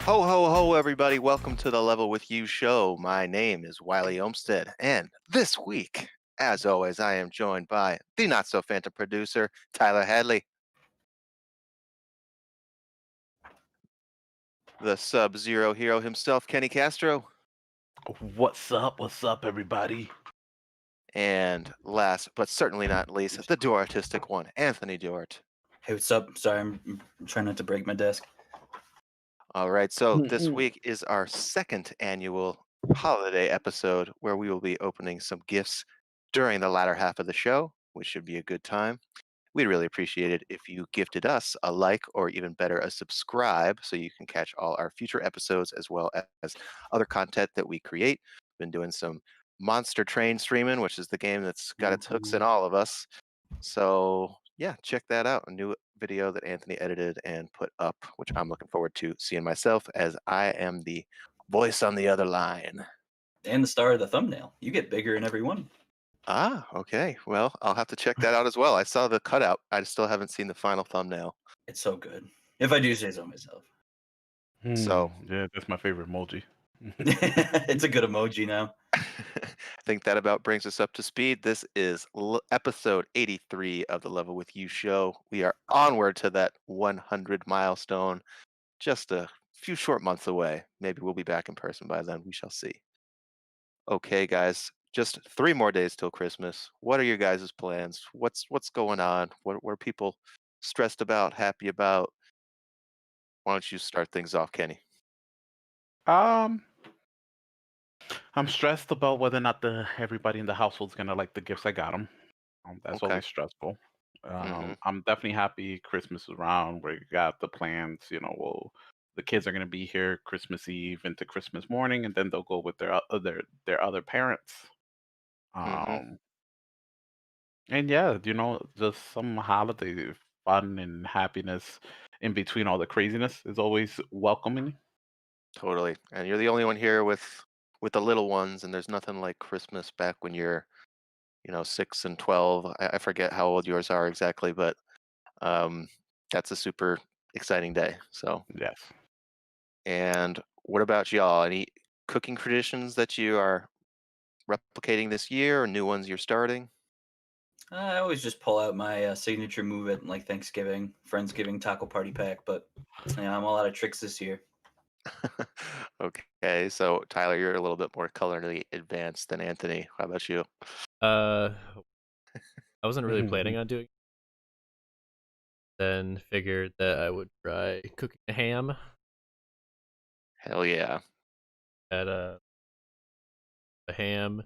Ho, ho, ho, everybody. Welcome to the Level With You show. My name is Wiley Olmsted, and this week, as always, I am joined by the not so phantom producer, Tyler Hadley, the Sub Zero hero himself, Kenny Castro, What's up? What's up, everybody? and last but certainly not least, the duo artistic one, Anthony Duart. Hey, what's up? Sorry, I'm trying not to break my desk. All right, so this Mm-mm. week is our second annual holiday episode where we will be opening some gifts during the latter half of the show, which should be a good time. We'd really appreciate it if you gifted us a like or even better, a subscribe so you can catch all our future episodes as well as other content that we create. Been doing some Monster Train streaming, which is the game that's got its hooks in Ooh. all of us. So, yeah, check that out. A new video that Anthony edited and put up, which I'm looking forward to seeing myself as I am the voice on the other line. And the star of the thumbnail. You get bigger in every one. Ah, okay. Well, I'll have to check that out as well. I saw the cutout. I still haven't seen the final thumbnail. It's so good. If I do say so myself. So, Yeah, that's my favorite emoji. It's a good emoji now. I think that about brings us up to speed. This is episode 83 of the Level With You show. We are onward to that 100 milestone, just a few short months away. Maybe we'll be back in person by then. We shall see. Okay, guys, just 3 more days till Christmas. What are your guys' plans? What's going on? What are people stressed about, happy about? Why don't you start things off, Kenny? Um, I'm stressed about whether or not the everybody in the household's gonna like the gifts I got them. That's Okay. always stressful. Mm-hmm. I'm definitely happy Christmas is around. We got the plans. The kids are gonna be here Christmas Eve into Christmas morning, and then they'll go with their other parents. Mm-hmm. Um, and yeah, just some holiday fun and happiness in between all the craziness is always welcoming. Totally. And you're the only one here with the little ones, and there's nothing like Christmas back when you're 6 and 12. I forget how old yours are exactly, but um, that's a super exciting day. So, Yes. and what about y'all? Any cooking traditions that you are replicating this year, or new ones you're starting? I always just pull out my signature move at like Thanksgiving, Friendsgiving taco party pack, but yeah, I'm all out of tricks this year. Okay, so Tyler, you're a little bit more culinarily advanced than Anthony. How about you? Uh, I wasn't really Mhm. planning on doing it, then figured that I would try cooking a ham Hell yeah. at a ham.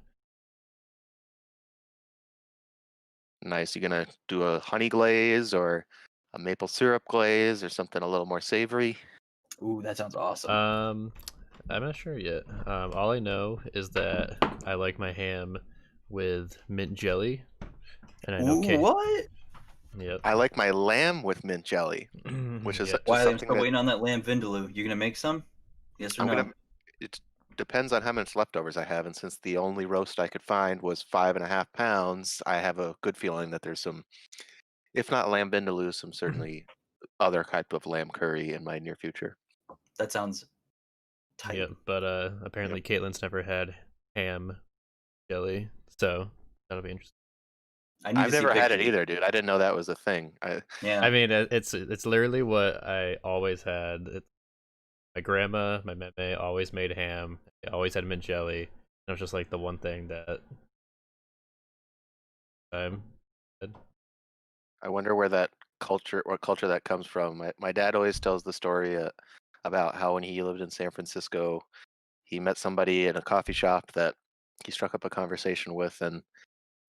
Nice. You gonna do a honey glaze or a maple syrup glaze or something a little more savory? Ooh, that sounds awesome. Um, I'm not sure yet. All I know is that I like my ham with mint jelly, and I know Ooh, K. what? Yep. I like my lamb with mint jelly, which is Yep. just Wiley, I'm something still that waiting on that lamb vindaloo. You gonna make some? Yes or I'm no? gonna. It depends on how much leftovers I have, and since the only roast I could find was 5.5 pounds, I have a good feeling that there's some, if not lamb vindaloo, some certainly other type of lamb curry in my near future. That sounds tight. Yep. But Yep. apparently Caitlin's never had ham jelly, so that'll be interesting. I need I've to see never had it pictures. either, dude. I didn't know that was a thing. Yeah. I mean, it's literally what I always had. My grandma, my meme always made ham. They always had mint jelly. And it was just like the one thing that I'm. I wonder where that what culture that comes from. My dad always tells the story about how when he lived in San Francisco, he met somebody in a coffee shop that he struck up a conversation with, and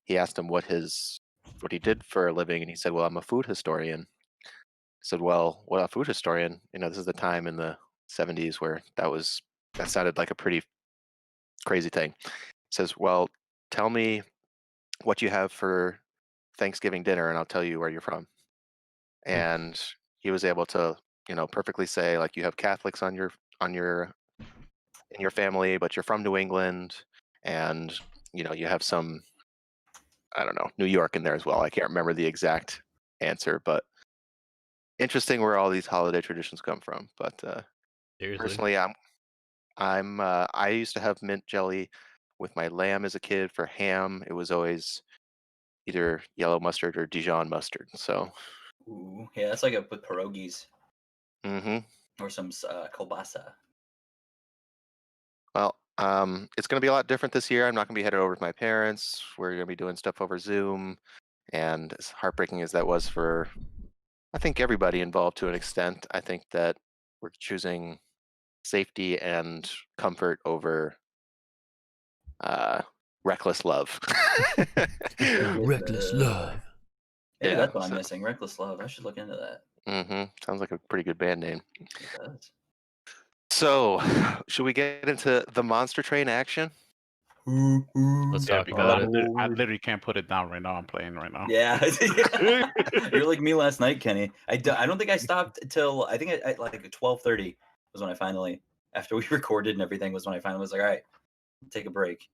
he asked him what he did for a living, and he said, "Well, I'm a food historian." I said, "Well, what a food historian? This is the time in the '70s where that sounded like a pretty crazy thing." He says, "Well, tell me what you have for Thanksgiving dinner, and I'll tell you where you're from." And he was able to perfectly say, like, you have Catholics on your in your family, but you're from New England, and you have some, I don't know, New York in there as well. I can't remember the exact answer, but interesting where all these holiday traditions come from. But Seriously. Personally, I used to have mint jelly with my lamb as a kid. For ham, it was always either yellow mustard or Dijon mustard. So, Ooh, yeah, that's like a with pierogies hmm or some kielbasa. well, it's going to be a lot different this year. I'm not going to be headed over with my parents. We're going to be doing stuff over Zoom, and as heartbreaking as that was for, I think everybody involved to an extent, I think that we're choosing safety and comfort over reckless love. Reckless love. Hey, Yeah, that's what I'm so- missing. Reckless Love. I should look into that. Sounds like a pretty good band name. It does. So, should we get into the Monster Train action? Let's Yeah, talk because about I, it. I literally can't put it down right now. I'm playing right now. Yeah, you're like me last night, Kenny. I don't think I stopped till I think I like 12:30 was when I finally, after we recorded and everything, was when I finally was like, all right, take a break.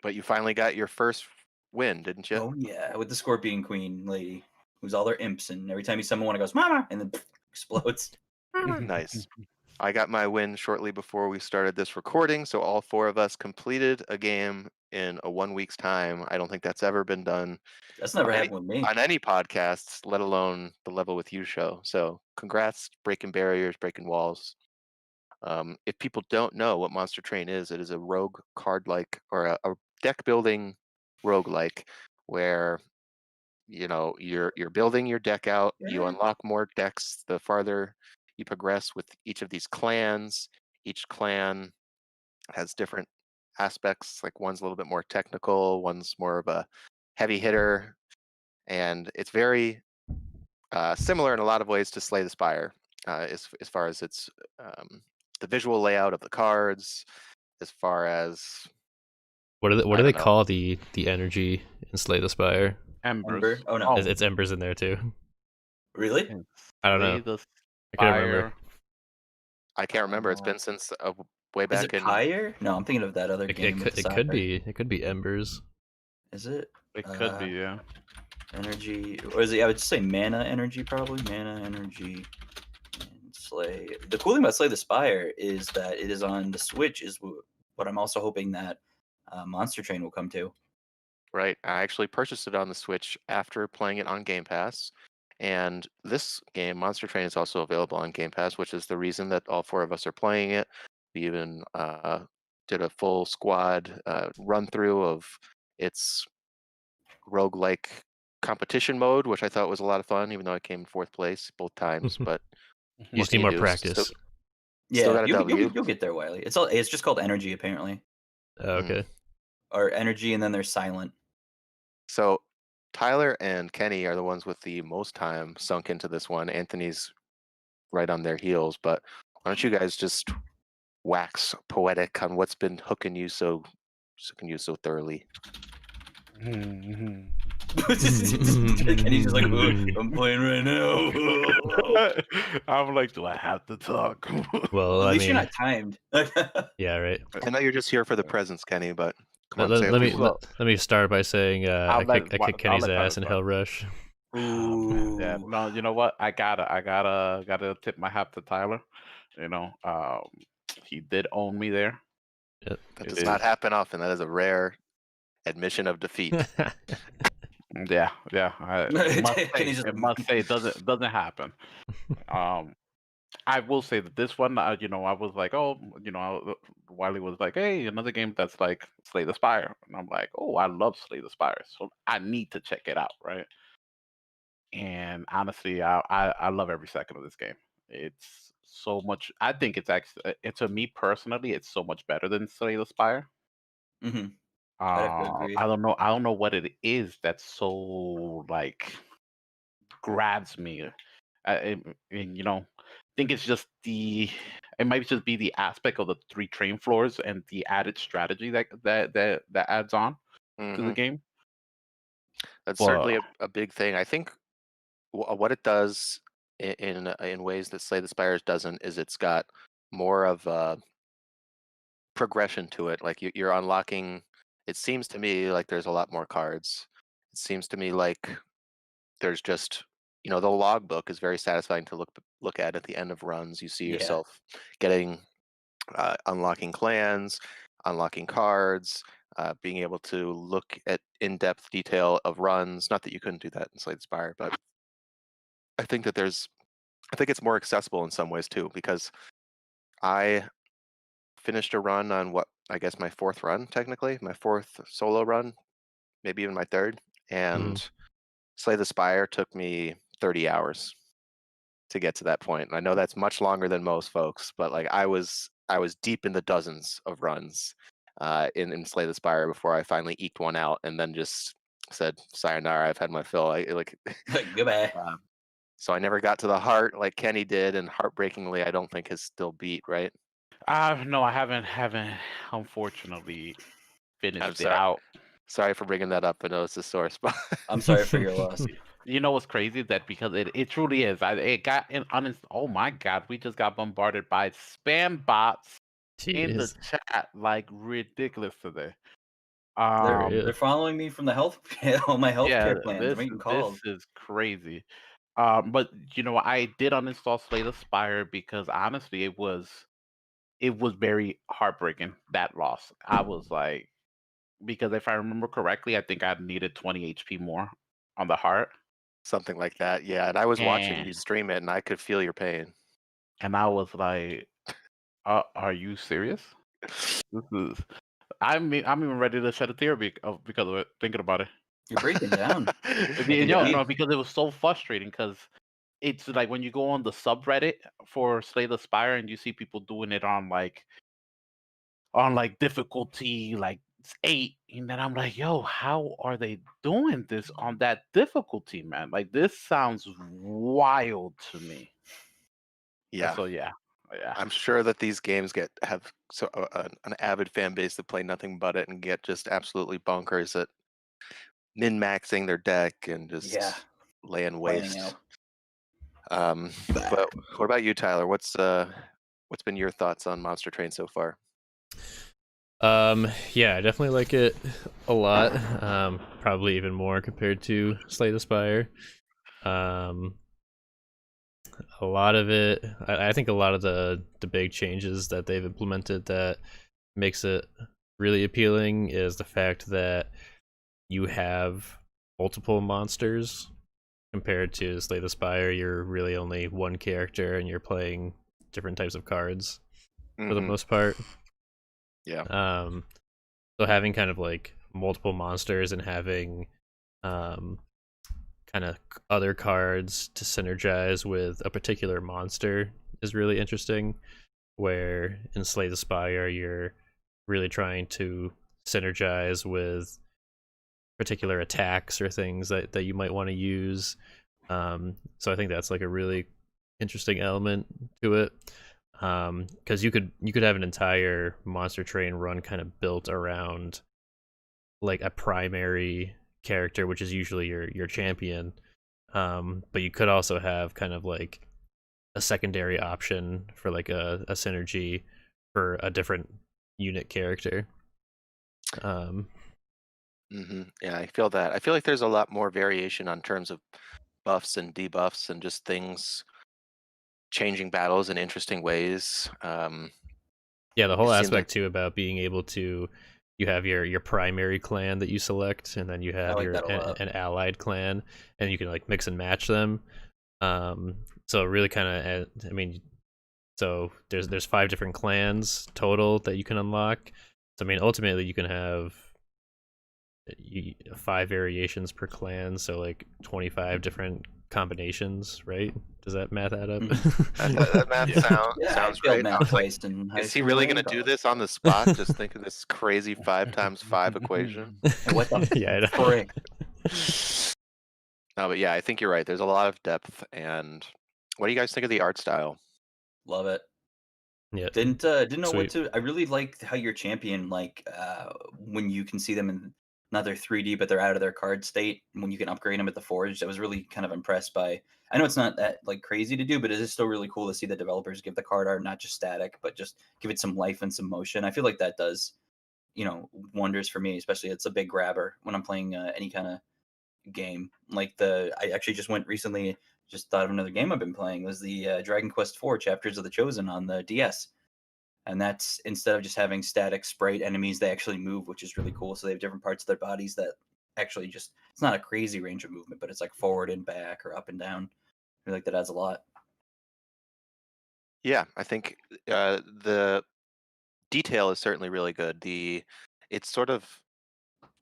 But you finally got your first win, didn't you? Oh yeah, with the Scorpion Queen lady, who's all their imps, and every time you summon one, it goes mama, and then explodes. Nice. I got my win shortly before we started this recording, so all four of us completed a game in a 1 week's time. I don't think that's ever been done That's never on any, happened with me. on any podcasts, let alone the Level With You show. So congrats, breaking barriers, breaking walls. If people don't know what Monster Train is, it is a rogue card-like or a deck building roguelike where you're building your deck out. You Yeah. unlock more decks the farther you progress with each of these clans. Each clan has different aspects, like one's a little bit more technical, one's more of a heavy hitter, and it's very similar in a lot of ways to Slay the Spire, as far as its the visual layout of the cards, as far as What do I they don't know. call the energy in Slay the Spire? Embers. Ember? Oh no, It's Embers in there too. really? I don't know. Slay the I couldn't remember. Spire. I can't remember. It's been since way Is back it in. Pyre? No, I'm thinking of that other It game. with the could soccer. be. It could be Embers. Is it It could be, yeah. energy, or is it? I would just say mana energy, probably mana energy. And Slay. The cool thing about Slay the Spire is that it is on the Switch. Is what I'm also hoping that Monster Train will come to. Right. I actually purchased it on the Switch after playing it on Game Pass. And this game, Monster Train, is also available on Game Pass, which is the reason that all four of us are playing it. We even did a full squad run through of its roguelike competition mode, which I thought was a lot of fun, even though I came in fourth place both times. But You what just can need more do? practice. Still Yeah, got a W. you'll get there, Wiley. It's just called Energy apparently, Oh, okay. or Energy, and then there's Silent. So Tyler and Kenny are the ones with the most time sunk into this one. Anthony's right on their heels, but why don't you guys just wax poetic on what's been hooking you so thoroughly? Mhm. And he's just like, "Look, I'm playing right now." I'm like, do I have to talk? Well, At I least mean, you're not timed. yeah, right. I know you're just here for the presents, Kenny, but come Let, on, say let a me few Well, let me start by saying I'll I let- kicked I'll Kenny's let Tyler ass in start. Hell Rush. Yeah, Ooh. no, you know what? I gotta tip my hat to Tyler. You know, he did own me there. Yep. That It does not is. happen often. That is a rare admission of defeat. Yeah, I Kenny's just it like, must say it doesn't happen. I will say that this one, I was like, oh, Wiley was like, hey, another game that's like Slay the Spire, and I'm like, oh, I love Slay the Spire, so I need to check it out, right? And honestly, I love every second of this game. It's so much. I think it's actually, to me personally, it's so much better than Slay the Spire. mhm. I'd have to agree. I don't know. I don't know what it is that's so like grabs me. I think it's just it might just be the aspect of the 3 train floors and the added strategy that adds on to the Mhm. game. That's But certainly a big thing. I think what it does in ways that Slay the Spires doesn't is it's got more of a progression to it. Like you're unlocking. It seems to me like there's a lot more cards. It seems to me like there's just the logbook is very satisfying to look at the end of runs. You see Yeah. yourself getting unlocking clans, unlocking cards, being able to look at in-depth detail of runs. Not that you couldn't do that in Slay the Spire, but I think it's more accessible in some ways too, because I finished a run on what I guess my fourth run, technically, my fourth solo run, maybe even my third, and Slay the Spire took me 30 hours to get to that point. And I know that's much longer than most folks, but like I was deep in the dozens of runs in Slay the Spire before I finally eked one out, and then just said sayonara. I've had my fill. Goodbye. So I never got to the heart like Kenny did, and heartbreakingly, I don't think has still beat. Right? No, I haven't unfortunately finished it sorry. out. Sorry for bringing that up. I know it's a sore spot. I'm sorry for your loss. You know what's crazy? That because it truly is. It got oh my god, we just got bombarded by spam bots in the Jeez. chat like ridiculous today. They're following me from the health all my healthcare plans. I'm getting called. This is crazy. But I did uninstall Slay the Spire because honestly, it was very heartbreaking, that loss. I was like, because if I remember correctly, I think I needed 20 HP more on the heart. Something like that, yeah. And I was watching you And- stream it, and I could feel your pain. And I was like, are you serious? I'm even ready to shed a tear because of it, thinking about it. You're breaking down. No, because it was so frustrating because it's like when you go on the subreddit for Slay the Spire and you see people doing it on difficulty like 8, and then I'm like, yo, how are they doing this on that difficulty, man? Like this sounds wild to me. Yeah. So yeah. I'm sure that these games have an avid fan base that play nothing but it and get just absolutely bonkers at min-maxing their deck and just laying waste. But what about you, Tyler? What's been your thoughts on Monster Train so far? Yeah, I definitely like it a lot. Probably even more compared to Slay the Spire. A lot of it, I think a lot of the big changes that they've implemented that makes it really appealing is the fact that you have multiple monsters compared to Slay the Spire. You're really only one character and you're playing different types of cards for the most part. Yeah. So having kind of like multiple monsters and having kind of other cards to synergize with a particular monster is really interesting, where in Slay the Spire you're really trying to synergize with particular attacks or things that you might want to use. So I think that's like a really interesting element to it, because you could have an entire Monster Train run kind of built around like a primary character, which is usually your champion, but you could also have kind of like a secondary option for like a synergy for a different unit character. Yeah, I feel that. I feel like there's a lot more variation on terms of buffs and debuffs and just things changing battles in interesting ways. Yeah, the whole It seems aspect too about being able to, you have your primary clan that you select, and then you have like that a lot. an allied clan, and you can like mix and match them. So really kind of, I mean, so there's 5 different clans total that you can unlock. So I mean, ultimately you can have 5 variations per clan, so like 25 different combinations, right? Does that math add up? that math sounds I failed right. math twice in high Is he school really and going to do college. this on the spot? Just think of this crazy 5 times 5 equation. What the Yeah, I know. frick? No, but yeah, I think you're right. There's a lot of depth. And what do you guys think of the art style? Love it. Yeah. Didn't know what Sweet. to. I really liked how your champion, like when you can see them in not their 3D, but they're out of their card state. And when you can upgrade them at the Forge, I was really kind of impressed by. I know it's not that like crazy to do, but it is still really cool to see the developers give the card art not just static, but just give it some life and some motion. I feel like that does, wonders for me. Especially it's a big grabber when I'm playing any kind of game. Like I actually just went recently just thought of another game I've been playing. It was the Dragon Quest IV Chapters of the Chosen on the DS. And that's instead of just having static sprite enemies, they actually move, which is really cool. So they have different parts of their bodies that actually just, it's not a crazy range of movement, but it's like forward and back or up and down. I feel like that adds a lot. Yeah, I think the detail is certainly really good. It's sort of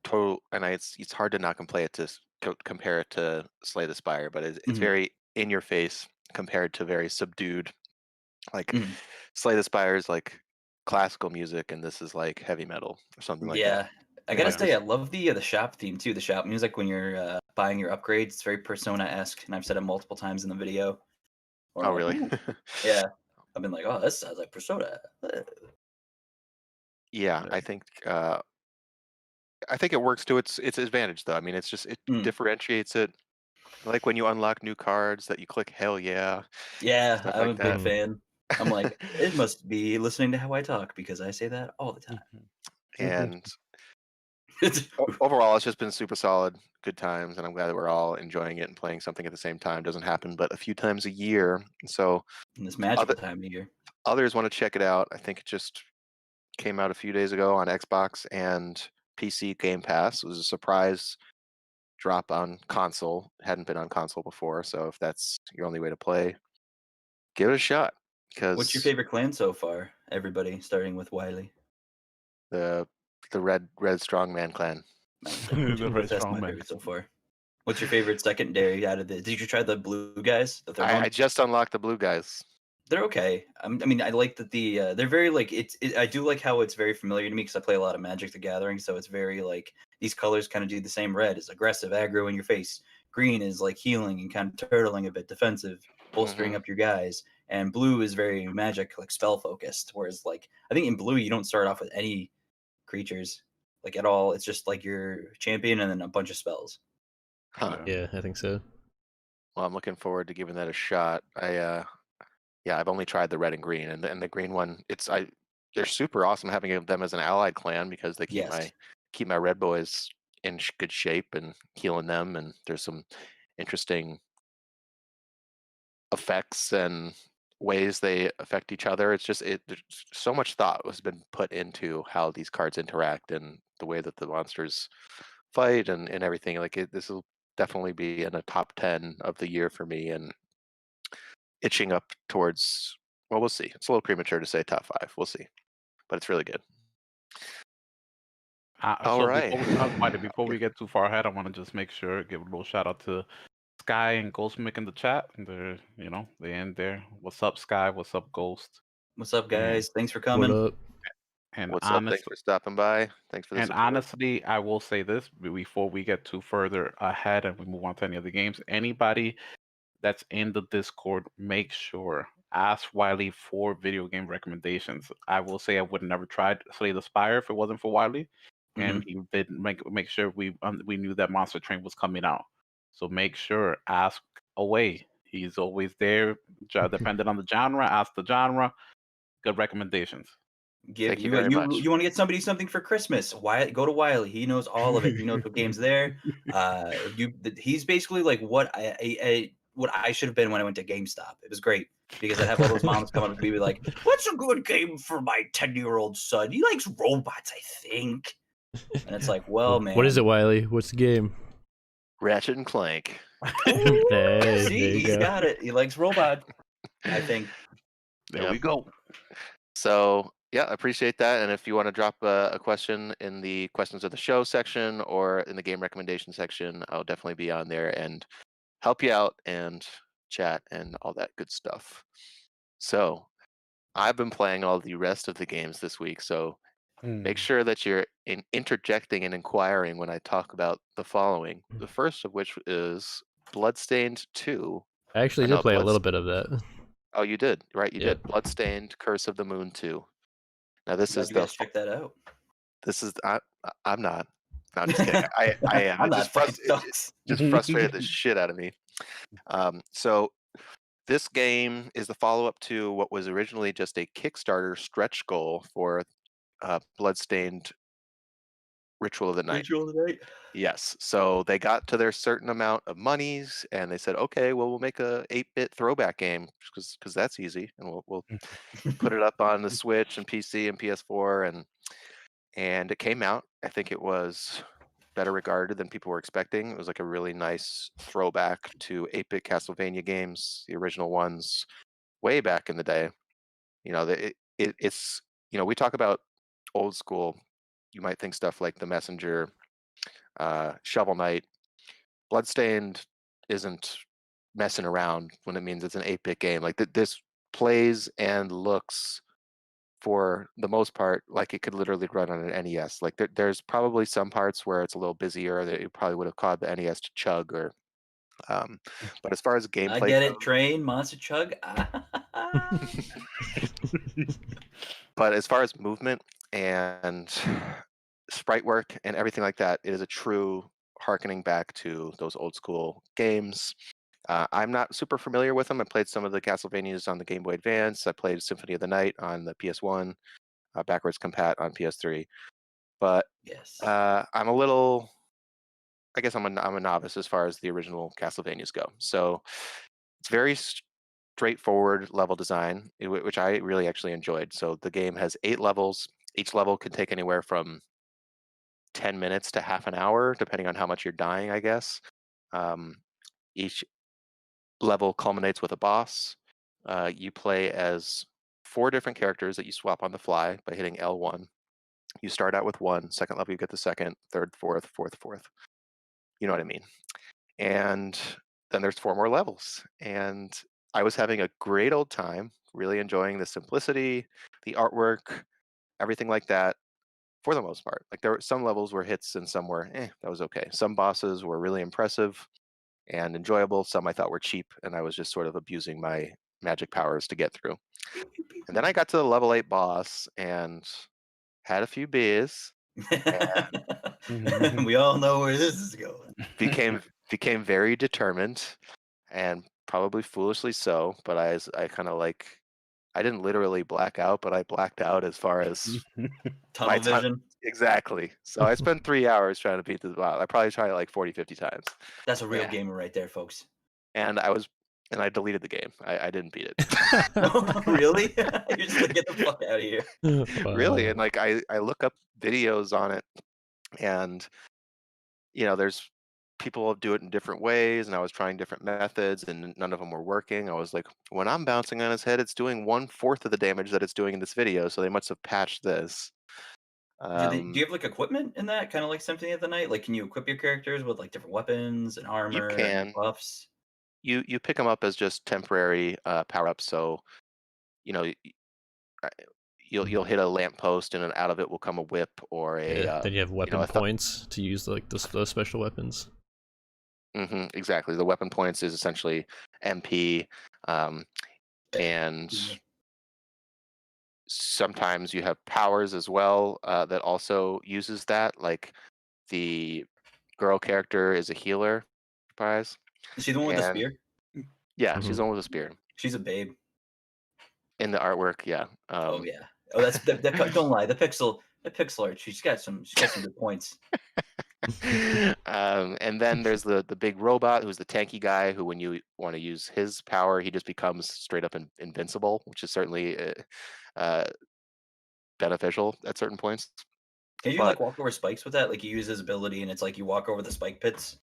total, and it's hard to not compare it to Slay the Spire, but it's Mhm. very in your face compared to very subdued. Like Mhm. Slay the Spire is like classical music, and this is like heavy metal or something like that. Yeah. I And gotta like Yeah. say, I this, love the shop theme too. The shop music when you're buying your upgrades, it's very Persona-esque, and I've said it multiple times in the video. Or oh I'm like, really? ooh, yeah. I've been like, oh, this sounds like Persona. Yeah, Yeah. I think it works to its advantage though. I mean, it Mm. differentiates it. Like when you unlock new cards that you click hell yeah, Yeah, stuff I'm like a big that. Mhm. fan. I'm like, it must be listening to how I talk because I say that all the time. And overall, it's just been super solid, good times, and I'm glad that we're all enjoying it and playing something at the same time. Doesn't happen but a few times a year. So In this other magical time of year. others want to check it out. I think it just came out a few days ago on Xbox and PC Game Pass. It was a surprise drop on console. Hadn't been on console before, so if that's your only way to play, give it a shot What's your because favorite clan so far? Everybody, starting with Wiley. the the red strongman clan. The very That's strong my man. favorite so far. What's your favorite secondary out of the? Did you try the blue guys, the third I one? just unlocked the blue guys. They're okay. I mean, I like that they're very like I do like how it's very familiar to me because I play a lot of Magic: The Gathering, so it's very like these colors kind of do the same. Red is aggressive, aggro in your face. Green is like healing and kind of turtling a bit, defensive, bolstering Hmm. up your guys. And blue is very magic, like spell focused. Whereas like I think in blue you don't start off with any creatures like at all. It's just like your champion and then a bunch of spells. Huh. Yeah. Yeah, I think so. Well, I'm looking forward to giving that a shot. Yeah, I've only tried the red and green, and the green one, they're super awesome having them as an allied clan because they Yes. keep my red boys in good shape and healing them, and there's some interesting effects and ways they affect each other. There's so much thought has been put into how these cards interact and the way that the monsters fight and everything. This will definitely be in a top 10 of the year for me, and itching up towards. Well, we'll see. It's a little premature to say top 5. We'll see, but it's really good. All So right. before we get too far ahead, I want to just make sure give a little shout out to Sky and Ghostmick in the chat. They're they in there. What's up, Sky? What's up, Ghost? What's up, And guys? Thanks for What coming. up? and What's up? Thanks honestly, for stopping by. Thanks for the support. honestly, I will say this before we get too further ahead and we move on to any other games. Anybody that's in the Discord, make sure ask Wiley for video game recommendations. I will say I would have never tried Slay the Spire if it wasn't for Wiley, Hmm. and he did make sure we knew that Monster Train was coming out. So make sure ask away. He's always there. Depending on the genre, ask the genre. Good recommendations. Give Thank you you very you much. you want to get somebody something for Christmas? Why go to Wiley? He knows all of it. He knows what games there. He's basically like what I should have been when I went to GameStop. It was great because I'd have all those moms come up to me like, "What's a good game for my 10-year-old son? He likes robots, I think." And it's like, well, What is man, it, Wiley? What's the game? Ratchet and Clank. ooh, Hey, see, there you he's go. got it. He likes robot. I think. There Yeah. we go. So yeah, I appreciate that. And if you want to drop a question in the questions of the show section or in the game recommendation section, I'll definitely be on there and help you out and chat and all that good stuff. So I've been playing all the rest of the games this week, so make sure that you're interjecting and inquiring when I talk about the following. The first of which is Bloodstained 2. I actually Or did no, play a little bit of that. Oh, you did, right? You Yep. did. Bloodstained Curse of the Moon 2. Now this Glad is you guys check that out. I'm not. No, I'm just kidding. I am. I'm It not fighting dogs. just frustrated the shit out of me. So this game is the follow-up to what was originally just a Kickstarter stretch goal for Bloodstained Ritual of the Night. Ritual of the Night. Yes. So they got to their certain amount of monies, and they said, "Okay, well, we'll make a 8-bit throwback game because that's easy, and we'll put it up on the Switch and PC and PS4." And it came out. I think it was better regarded than people were expecting. It was like a really nice throwback to 8-bit Castlevania games, the original ones, way back in the day. It's we talk about old school. You might think stuff like The Messenger, Shovel Knight. Bloodstained isn't messing around when it means it's an 8-bit game. Like this plays and looks, for the most part, like it could literally run on an NES. Like there's probably some parts where it's a little busier that you probably would have caught the NES to chug, or but as far as gameplay I get it. Train, Monster Chug. But as far as movement and sprite work and everything like that, it is a true harkening back to those old school games. I'm not super familiar with them. I played some of the Castlevanias on the Game Boy Advance. I played Symphony of the Night on the PS1, backwards compat on PS3. But yes, I'm a little. I guess I'm a novice as far as the original Castlevanias go. So it's very straightforward level design, which I really actually enjoyed. So the game has 8 levels. Each level can take anywhere from 10 minutes to half an hour, depending on how much you're dying, I guess. Each level culminates with a boss. You play as 4 different characters that you swap on the fly by hitting L1. You start out with 1, second level you get the second, third, fourth, fourth. You know what I mean? And then there's 4 more levels. And I was having a great old time, really enjoying the simplicity, the artwork, everything like that, for the most part. Like there were some levels were hits and some were, that was okay. Some bosses were really impressive and enjoyable. Some I thought were cheap, and I was just sort of abusing my magic powers to get through. And then I got to the level 8 boss and had a few beers. We all know where this is going. Became very determined, and probably foolishly so. But I kind of I didn't literally black out, but I blacked out as far as Tunnel vision. Exactly. So I spent 3 hours trying to beat the boss. I probably tried it like 40, 50 times. That's a real gamer right there, folks. And I deleted the game. I didn't beat it. Really? You're just gonna get the fuck out of here. Really? And like I look up videos on it, and there's people do it in different ways, and I was trying different methods, and none of them were working. I was like, when I'm bouncing on his head, it's doing 1/4 of the damage that it's doing in this video, so they must have patched this. Do you have like equipment in that, kind of like Symphony of the Night? Like, can you equip your characters with like different weapons and armor and buffs? You pick them up as just temporary power-ups. So you'll hit a lamppost, and out of it will come a whip or a. Then you have weapon points to use like those special weapons. Exactly. The weapon points is essentially MP, and sometimes you have powers as well that also uses that. Like the girl character is a healer. Surprise. Is she the one with the spear? Yeah, she's the one with the spear. She's a babe. In the artwork, yeah. Oh yeah. Oh, that's don't lie. The pixel art. She's got some good points. And then there's the big robot who's the tanky guy who, when you want to use his power, he just becomes straight up invincible, which is certainly beneficial at certain points. Can you like walk over spikes with that? Like you use his ability, and it's like you walk over the spike pits.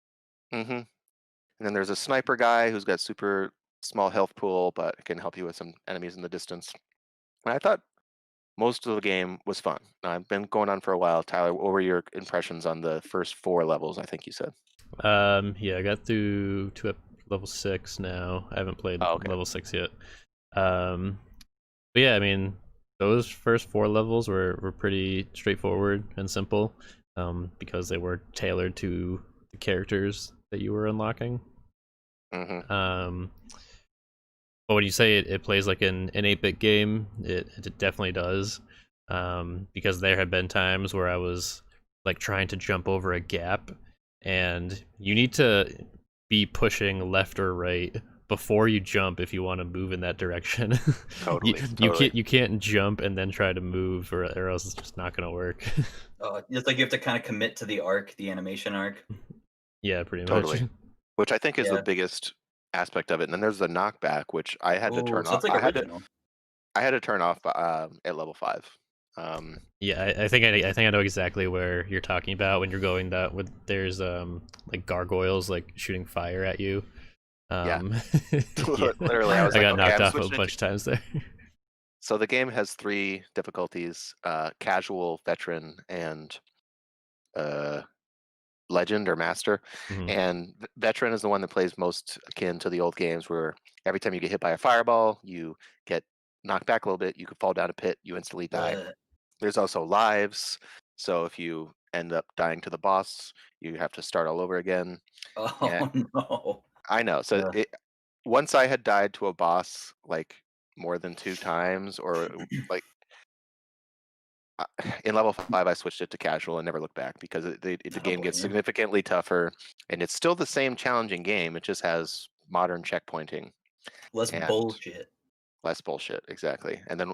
And then there's a sniper guy who's got super small health pool, but can help you with some enemies in the distance. And I thought most of the game was fun. I've been going on for a while. Tyler, what were your impressions on the first 4 levels, I think you said? Yeah, I got through to level 6 now. I haven't played level 6 yet. But yeah, I mean, those first 4 levels were pretty straightforward and simple, because they were tailored to the characters that you were unlocking. But when you say it plays like an 8-bit game, it definitely does. Because there have been times where I was like trying to jump over a gap, and you need to be pushing left or right before you jump if you want to move in that direction. Totally, You totally. can't jump and then try to move, or else it's just not gonna work. It's like you have to kind of commit to the arc, the animation arc. Yeah, pretty Totally. much. Which I think is the Yeah. biggest aspect of it. And then there's the knockback, which I had to Ooh, turn so off. it's like original. I had to turn off at level 5. Yeah, I think I know exactly where you're talking about when you're going that with there's like gargoyles like shooting fire at you. Yeah. Yeah. Literally, I was I like, got okay, knocked I'm off a switching bunch of times there. So the game has 3 difficulties: casual, veteran, and legend or master. Mhm. And veteran is the one that plays most akin to the old games, where every time you get hit by a fireball, you get knocked back a little bit. You could fall down a pit, you instantly die. There's also lives, so if you end up dying to the boss, you have to start all over again. Oh no. I know. So once I had died to a boss like more than 2 times, or like in level 5, I switched it to casual and never looked back, because the game gets significantly tougher, and it's still the same challenging game. It just has modern checkpointing, Less and bullshit. less bullshit. Exactly. And then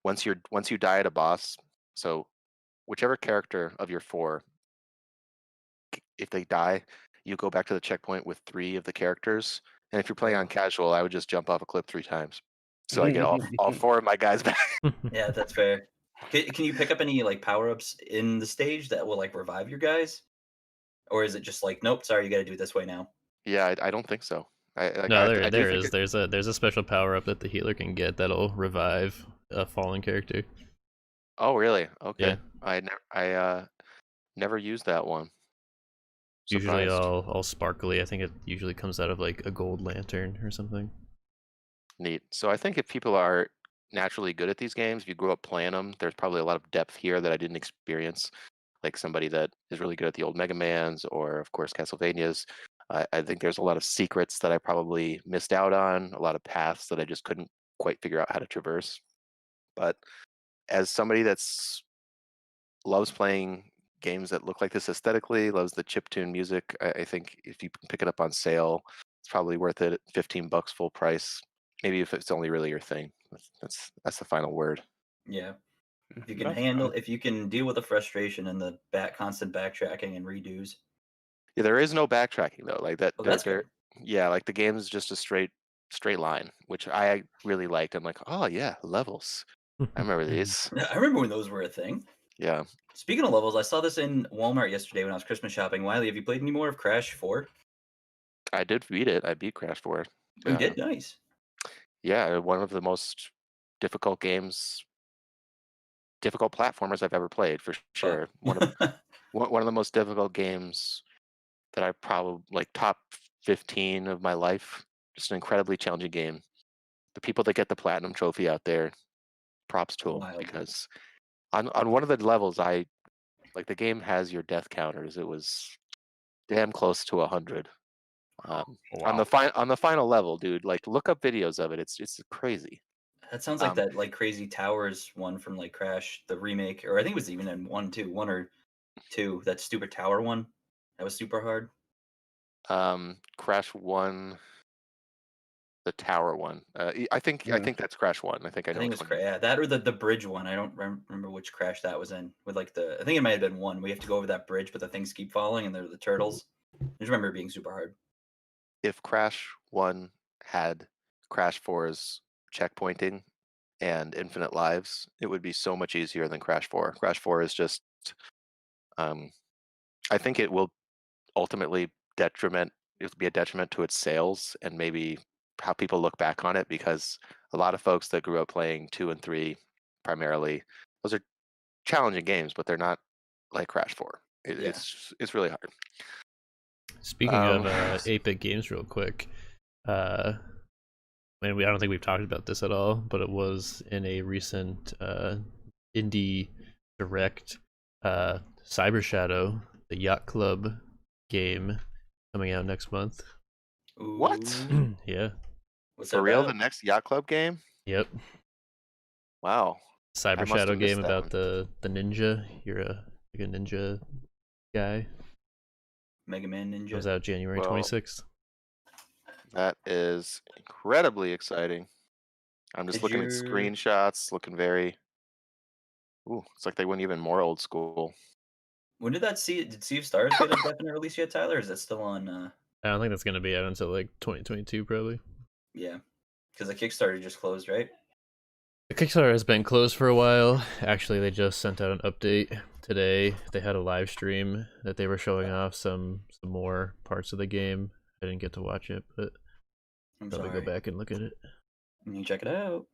once you die at a boss, so whichever character of your 4, if they die, you go back to the checkpoint with 3 of the characters. And if you're playing on casual, I would just jump off a cliff 3 times, so I get all 4 of my guys back. Yeah, that's fair. Can you pick up any like power-ups in the stage that will like revive your guys? Or is it just like, nope, sorry, you got to do it this way now? Yeah, I don't think so. No, I do there think is. There's a special power up that the healer can get that'll revive a fallen character. Oh, really? Okay. Yeah. I never used that one. Usually Surprised. all sparkly. I think it usually comes out of like a gold lantern or something. Neat. So I think if people are naturally good at these games, if you grew up playing them, there's probably a lot of depth here that I didn't experience. Like somebody that is really good at the old Mega Mans, or of course Castlevanias. I think there's a lot of secrets that I probably missed out on, a lot of paths that I just couldn't quite figure out how to traverse. But as somebody that's loves playing games that look like this aesthetically, loves the chiptune music, I think if you pick it up on sale, it's probably worth it. $15 full price. Maybe if it's only really your thing. That's the final word. Yeah. If you can handle, if you can deal with the frustration and the constant backtracking and redos. Yeah, there is no backtracking though. Like that. Oh, that's good. Yeah, like the game is just a straight line, which I really liked. I'm like, oh yeah, levels. I remember these. I remember when those were a thing. Yeah. Speaking of levels, I saw this in Walmart yesterday when I was Christmas shopping. Wiley, have you played any more of Crash 4? I did beat it. I beat Crash 4. You did? Nice. Yeah, one of the most difficult platformers I've ever played, for sure. One of the most difficult games that I probably like top 15 of my life. Just an incredibly challenging game. The people that get the platinum trophy out there, props to them, because on one of the levels, the game has your death counters. It was damn close to 100. On the final level, dude. Like, look up videos of it. It's crazy. That sounds like that like Crazy Towers one from like Crash the remake, or I think it was even in 1 or 2. That stupid tower one. That was super hard. Crash 1, the tower one. I think that's Crash 1. I think it was that, or the bridge one. I don't remember which Crash that was in. With like I think it might have been 1. We have to go over that bridge, but the things keep falling, and they're the turtles. I just remember it being super hard. If Crash 1 had Crash 4's checkpointing and infinite lives, it would be so much easier than Crash 4. Crash 4 is just, I think it will ultimately it will be a detriment to its sales and maybe how people look back on it, because a lot of folks that grew up playing 2 and 3 primarily, those are challenging games, but they're not like Crash 4. It's really hard. Speaking of 8-bit games, real quick, I don't think we've talked about this at all, but it was in a recent indie direct, Cyber Shadow, the Yacht Club game, coming out next month. Ooh. What? Yeah. What's For real? The next Yacht Club game? Yep. Wow. Cyber Shadow game about the ninja. You're a ninja guy. Mega Man Ninja. Comes out January 26th. That is incredibly exciting. I'm just Did looking at you? screenshots, looking very. Ooh, it's like they went even more old school. When did that did Sea of Stars get a definite release yet, Tyler? Or is that still on? I don't think that's gonna be out until like 2022 probably. Yeah, because the Kickstarter just closed, right? The Kickstarter has been closed for a while. Actually, they just sent out an update today. They had a live stream that they were showing off some more parts of the game. I didn't get to watch it, but I'm probably sorry. go back and look at it. You can check it out.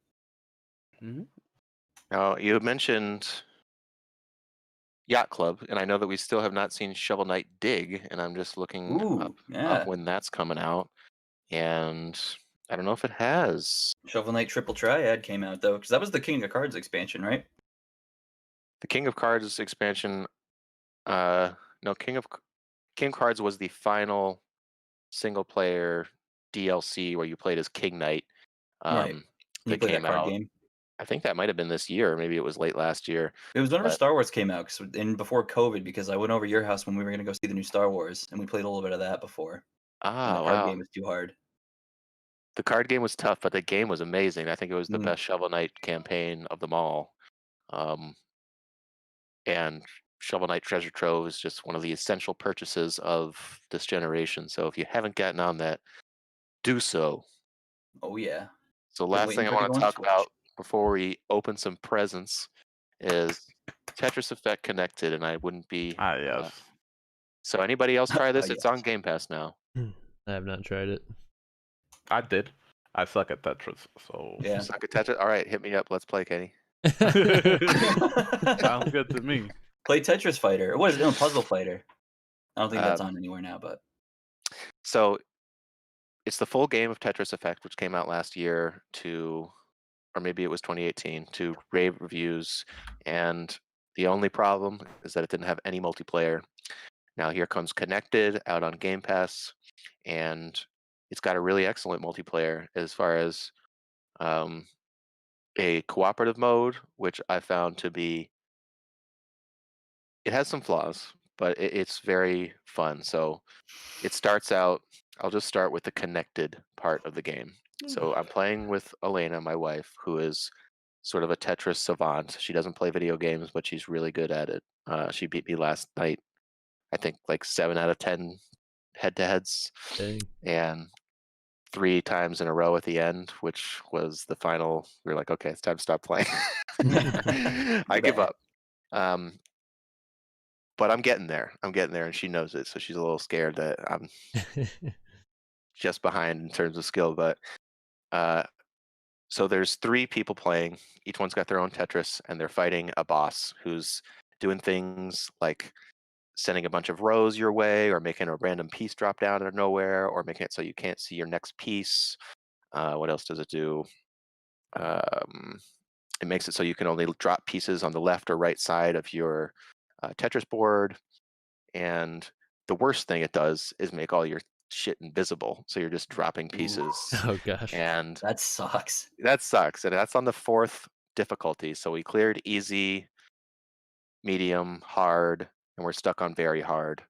Now, you mentioned Yacht Club, and I know that we still have not seen Shovel Knight Dig, and I'm just looking Ooh, up yeah. when that's coming out, and I don't know if it has. Shovel Knight Triple Triad came out though, because that was the King of Cards expansion, right? The King of Cards expansion. No, King of Cards was the final single player DLC where you played as King Knight. Right. You That played that came card out. game. I think that might have been this year, or maybe it was late last year. It was whenever But Star Wars came out, and before COVID, because I went over to your house when we were gonna go see the new Star Wars, and we played a little bit of that before. And the card wow, game was too hard. the card game was tough, but the game was amazing. I think it was the Mm. best Shovel Knight campaign of them all. And Shovel Knight Treasure Trove is just one of the essential purchases of this generation. So if you haven't gotten on that, do so. Oh yeah. So Been last waiting thing I for it to want go to on talk Switch. about before we open some presents is Tetris Effect Connected, and I wouldn't be. Yes. So anybody else try this? Oh, It's on yes. Game Pass now. I have not tried it. I did. I suck at Tetris, so Yeah. Suck at Tetris. All right, hit me up. Let's play, Kenny. sounds good to me. Play Tetris Fighter. What is it? No, Puzzle Fighter. I don't think that's Um, on anywhere now, but So it's the full game of Tetris Effect, which came out last year or maybe it was 2018, to rave reviews. And the only problem is that it didn't have any multiplayer. Now here comes Connected out on Game Pass, and it's got a really excellent multiplayer as far as a cooperative mode, which I found to be. It has some flaws, but it's very fun. So it starts out. I'll just start with the connected part of the game. So I'm playing with Elena, my wife, who is sort of a Tetris savant. She doesn't play video games, but she's really good at it. She beat me last night, I think like 7 out of 10 head-to-heads, Dang. and 3 times in a row at the end, which was the final. We were like, okay, it's time to stop playing. I give up. But I'm getting there. And she knows it, so she's a little scared that I'm just behind in terms of skill. But so there's 3 people playing. Each one's got their own Tetris, and they're fighting a boss who's doing things like sending a bunch of rows your way, or making a random piece drop down out of nowhere, or making it so you can't see your next piece. What else does it do? It makes it so you can only drop pieces on the left or right side of your Tetris board. And the worst thing it does is make all your shit invisible, so you're just dropping pieces. Oh gosh. And that sucks. that sucks. And that's on the 4th difficulty. So we cleared easy, medium, hard, and we're stuck on very hard.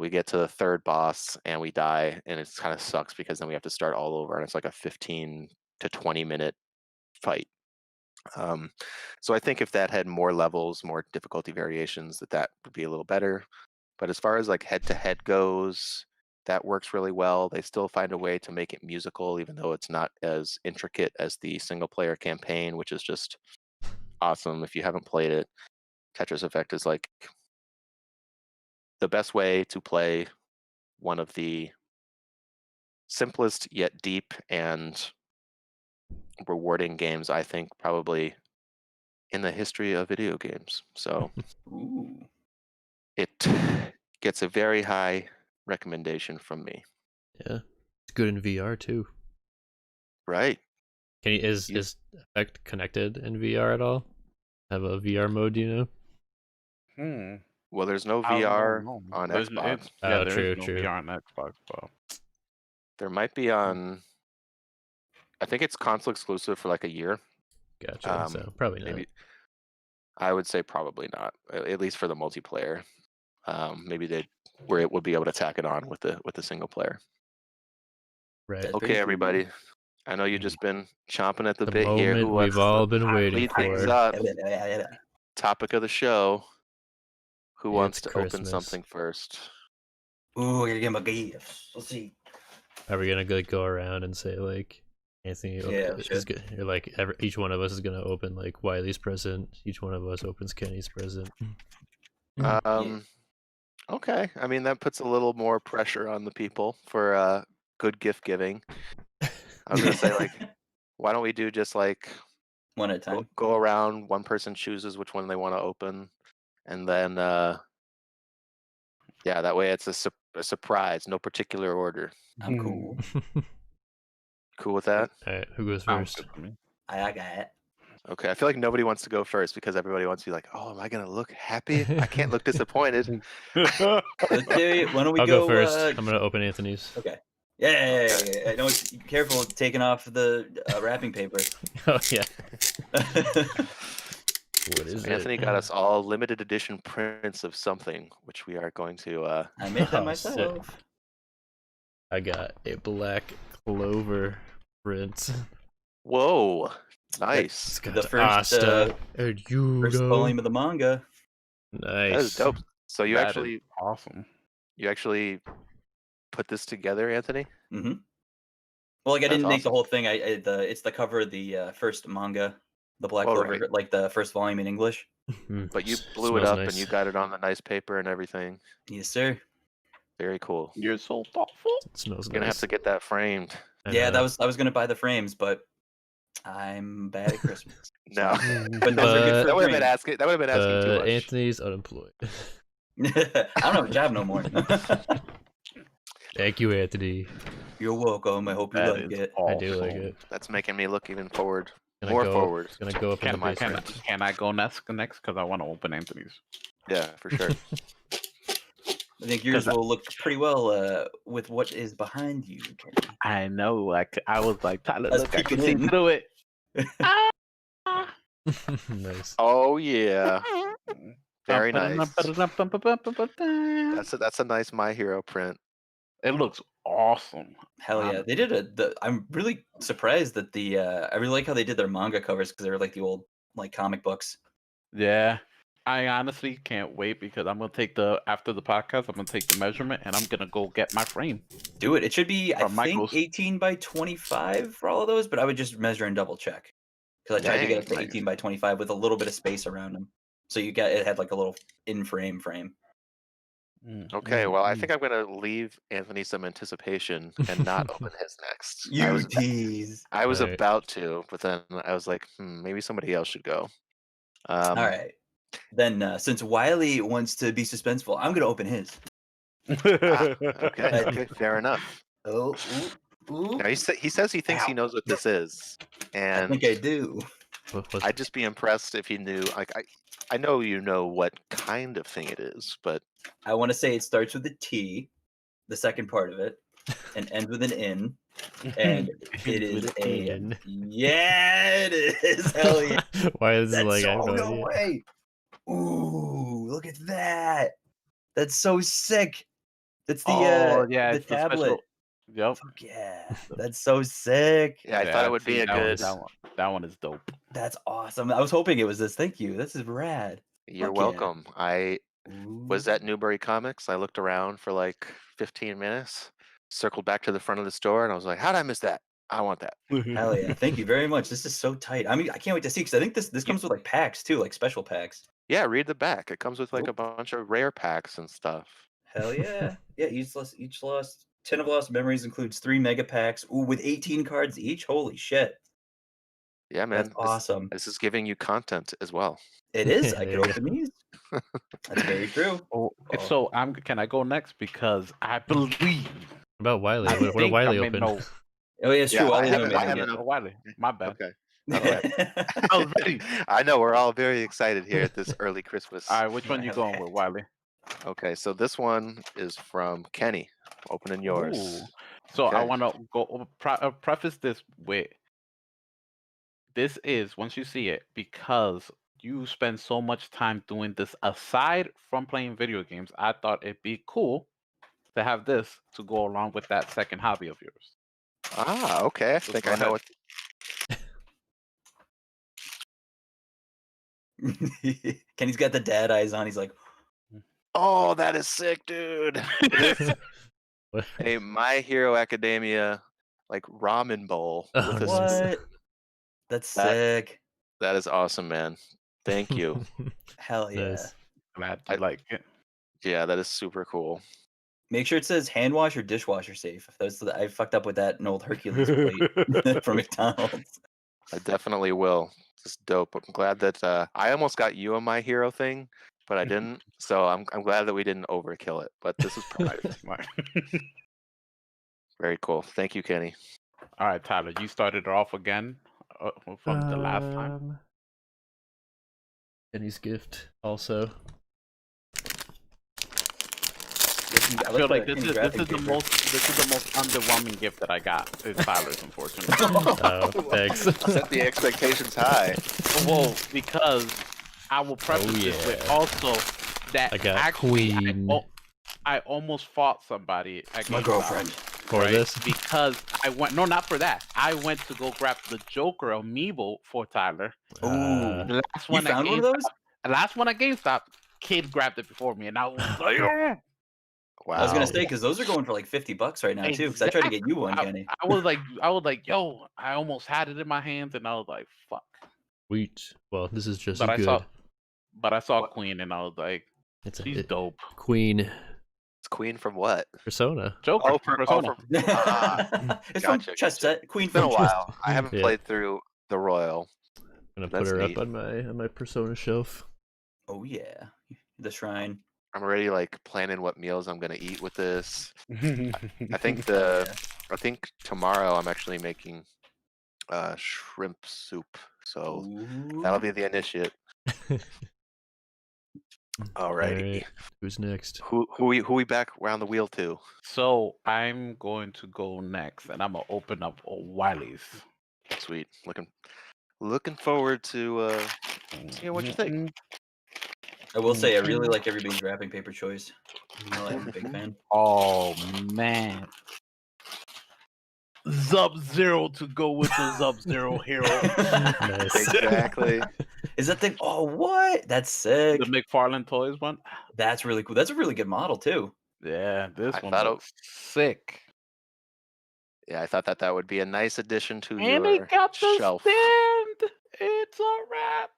We get to the 3rd boss and we die, and it kind of sucks because then we have to start all over, and it's like a 15 to 20 minute fight. So I think if that had more levels, more difficulty variations, that would be a little better. But as far as like head-to-head goes, that works really well. They still find a way to make it musical, even though it's not as intricate as the single-player campaign, which is just awesome. If you haven't played it, Tetris Effect is like the best way to play one of the simplest yet deep and rewarding games, I think, probably in the history of video games. So Ooh. it gets a very high recommendation from me. Yeah. It's good in VR too. Right. Can you, is Effect connected in VR at all? Have a VR mode, do you know? Well, there's no I don't VR know. on There's- Xbox. Yeah, Oh, there true, is no true. VR on Xbox, but There might be on. I think it's console exclusive for like a year. Gotcha. So probably not. Maybe. I would say probably not, at least for the multiplayer. Maybe where it would be able to tack it on with the single player. Right. That's Okay, crazy. everybody. I know you've just been chomping at the The bit here. moment Who we've wants all to been waiting lead things for. up? Topic of the show. Who wants It's to open Christmas. something first? Ooh, I gotta get my gifts. Let's see. Are we gonna go around and say like Anthony Yeah, we is should. good? Or like each one of us is gonna open like Wiley's present. Each one of us opens Kenny's present. Okay. I mean, that puts a little more pressure on the people for good gift giving. I was gonna say, like, why don't we do just like One at a time. go around, one person chooses which one they want to open, and then yeah, that way it's a surprise, no particular order. I'm cool. Cool with that? Alright, who goes Sounds first? good to me. I got it. Okay, I feel like nobody wants to go first because everybody wants to be like, "Oh, am I gonna look happy? I can't look disappointed." Let's do it. Why don't we I'll go first. uh, I'm gonna open Anthony's. Okay. Yeah. I know. Careful taking off the wrapping paper. Oh yeah. What is Anthony it? got us all limited edition prints of something, which we are going to. I made that Oh, sick. myself. I got a Black Clover print. Whoa, It's nice! got The first, Asta and First Yudo. volume of the manga. Nice. That is dope. So you That actually is awesome. put this together, Anthony? Mm-hmm. Well, like I That's didn't make the awesome. whole thing. It's the cover of the first manga, the Black Oh, Clover, right. like the first volume in English. But you S- blew it smells up nice. and you got it on the nice paper and everything. Yes, sir. Very cool. You're so thoughtful. It smells Gonna have nice. to get that framed. I Yeah, know. I was gonna buy the frames, but I'm bad at Christmas. No, But those are good for that would have been frames. asking. That would have been asking too much. Anthony's unemployed. I don't have a job no more. Thank you, Anthony. You're welcome. I hope you That like is it. I do like awesome. it. That's making me look even forward. Gonna More go, forward. It's gonna go up in the basement. Can I go next? Because I want to open Anthony's. Yeah, for sure. I think yours 'Cause will look pretty well with what is behind you, Kenny. I know. Like I was like, Tyler, Let's look, I peek can it see in. through it. Nice. Oh yeah, very nice. It That's a nice My Hero print. looks awesome. Hell yeah, they did I'm really surprised that I really like how they did their manga covers because they were like the old like comic books. Yeah. I honestly can't wait because I'm gonna take after the podcast, I'm gonna take the measurement and I'm gonna go get my frame. Do it. It should be I From Michaels. think 18 by 25 for all of those, but I would just measure and double check because I tried to get Dang, up to nice. 18 by 25 with a little bit of space around them, so it had like a little in frame. Okay, well, I think I'm gonna leave Anthony some anticipation and not open his next. tease. I was Alright. about to, but then I was like, maybe somebody else should go. All right. Then since Wiley wants to be suspenseful, I'm gonna open his. Okay, fair enough. Oh, ooh. Now he says he thinks he Ow. knows what this is, I and think I do. What's I'd just be impressed if he knew. Like I know you know what kind of thing it is, but I want to say it starts with a T, the second part of it, and ends with an N, and it is With a N. yeah, it is. Hell yeah! Why is it That's like I so have no no idea? way. Ooh, look at that. That's so sick. That's the yeah, the it's the tablet. special. Yep. Fuck yeah, that's so sick. yeah, I thought it would be a good. That one is dope. That's awesome. I was hoping it was this. Thank you. This is rad. You're Fuck yeah. welcome. I was Ooh. at Newbury Comics. I looked around for like 15 minutes, circled back to the front of the store, and I was like, "How'd I miss that? I want that." Hell yeah! Thank you very much. This is so tight. I mean, I can't wait to see because I think this comes with like packs too, like special packs. Yeah, read the back. It comes with like a Oop. bunch of rare packs and stuff. Hell yeah! Yeah, each lost 10 of Lost Memories includes 3 mega packs. Ooh, with 18 cards each. Holy shit! Yeah, man. That's awesome. This is giving you content as well. It is. I There could you open these. That's very true. Oh, so can I go next because I believe. About Wiley? I What did think Wiley I may open? know. Oh yeah, it's Yeah, true. I Wiley haven't- Newman I again. haven't- Oh, Wiley, my bad. Okay. I was ready. I know we're all very excited here at this early Christmas. All right, which one you going with, Wiley? Okay, so this one is from Kenny. Opening yours. Ooh. So I Okay. want to go preface this with this is once you see it because you spend so much time doing this aside from playing video games. I thought it'd be cool to have this to go along with that second hobby of yours. Ah, okay. I think I know what. Kenny's got the dad eyes on. He's like, Oh, that is sick, dude. It is What? a My Hero Academia like ramen bowl Oh, with a nice. spoon. what? That's That- sick. That is awesome, man. Thank you. Hell yeah. Nice. Glad you like it. Yeah, that is super cool. Make sure it says hand wash or dishwasher safe. I fucked up with that in old Hercules plate from McDonald's. I definitely will. It's dope. I'm glad that I almost got you a My Hero thing, but I didn't. So I'm glad that we didn't overkill it. But this is perfect. Right. Very cool. Thank you, Kenny. All right, Tyler, you started it off again from the last time. Kenny's gift also. I feel like this is the most underwhelming gift that I got. Is Tyler's, unfortunately. Oh, thanks. Set the expectations high. Well, because I will preface this with yeah. also that I got actually Queen. I almost fought somebody at My GameStop, girlfriend. For right? this? Because I went not for that. I went to go grab the Joker amiibo for Tyler. Ooh. The last You one at found one of those? GameStop. The last one at GameStop, kid grabbed it before me, and I was like, "Oh." Wow. I was gonna say because those are going for like $50 right now too. Because I tried to get you one, Kenny. I was like, yo, I almost had it in my hands, and I was like, fuck. Sweet. Well, this is just But as good. I saw Queen, and I was like, It's she's dope. Queen It's Queen from what? Persona. Joker, from Persona. It's Gotcha, from Chestnut. Queen It's been a from while. I haven't Yeah. played through the Royal. I'm gonna That's put her neat. up on my Persona shelf. Oh yeah, the shrine. I'm already like planning what meals I'm gonna eat with this. I think Yeah. I think tomorrow I'm actually making shrimp soup. So that'll Ooh. be the initiate. Alrighty. Alright, who's next? Who we back around the wheel to? So I'm going to go next, and I'm gonna open up Wiley's. Sweet. Looking forward to seeing what you think. I will say I really like everybody's wrapping paper choice. I'm a big fan. Oh man. Sub-Zero to go with the Sub-Zero hero. Nice. Exactly. Is that thing? Oh, what? That's sick. The McFarlane Toys one. That's really cool. That's a really good model too. Yeah, this I one thought it- looks sick. Yeah, I thought that would be a nice addition to And your it got the shelf. stand. It's a wrap.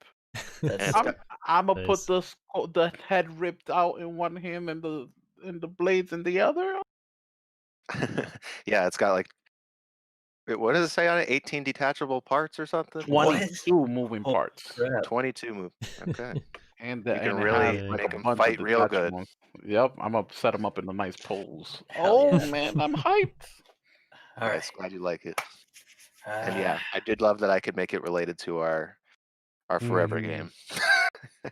That's And sick. I'm gonna Nice. put the head ripped out in one hand and the blades in the other. Yeah, it's got like what does it say on it? 18 detachable parts or something? 22 moving Oh, parts. crap. 22 move. Okay. And You can really make them bunch fight of real detached good. ones. Yep, I'm gonna set them up in a nice pose. Hell Oh yeah. man, I'm hyped. All right. Nice. Glad you like it. And yeah, I did love that I could make it related to our forever Mhm. game.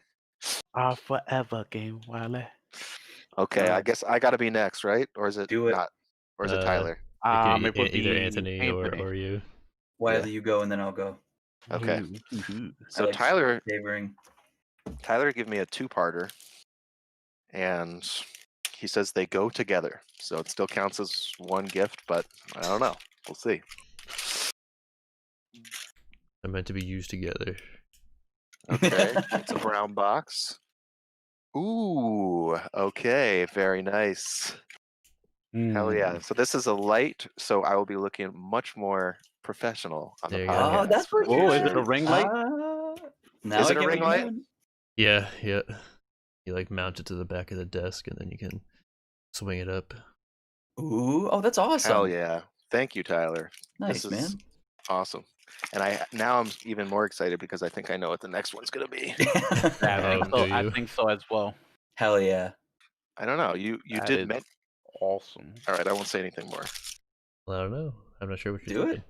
Our forever game, Wiley. Okay, I guess I got to be next, right? Or is it Do it. not? Or is it Tyler? It would Either be Anthony or you. Wiley, you go and then I'll go. Okay. Mhm. So like Tyler Favoring. gave me a two-parter, and he says they go together. So it still counts as one gift, but I don't know. We'll see. They're meant to be used together. Okay, it's a brown box. Ooh, okay, very nice. Hell yeah. So this is a light, so I will be looking much more professional on the There you go. podcast. Oh, that's for what the Oh, future. is it a ring light? Now Is I it a get ring what you're light? doing. Yeah. You like mount it to the back of the desk and then you can swing it up. Ooh, oh, that's awesome. Hell yeah. Thank you, Tyler. Nice, This man. is awesome. And now I'm even more excited because I think I know what the next one's gonna be. Yeah, Oh, I do think so as well. Hell yeah. I don't know. You That did is mention. awesome. All right, I won't say anything more. Well, I don't know. I'm not sure what Do you're it. thinking.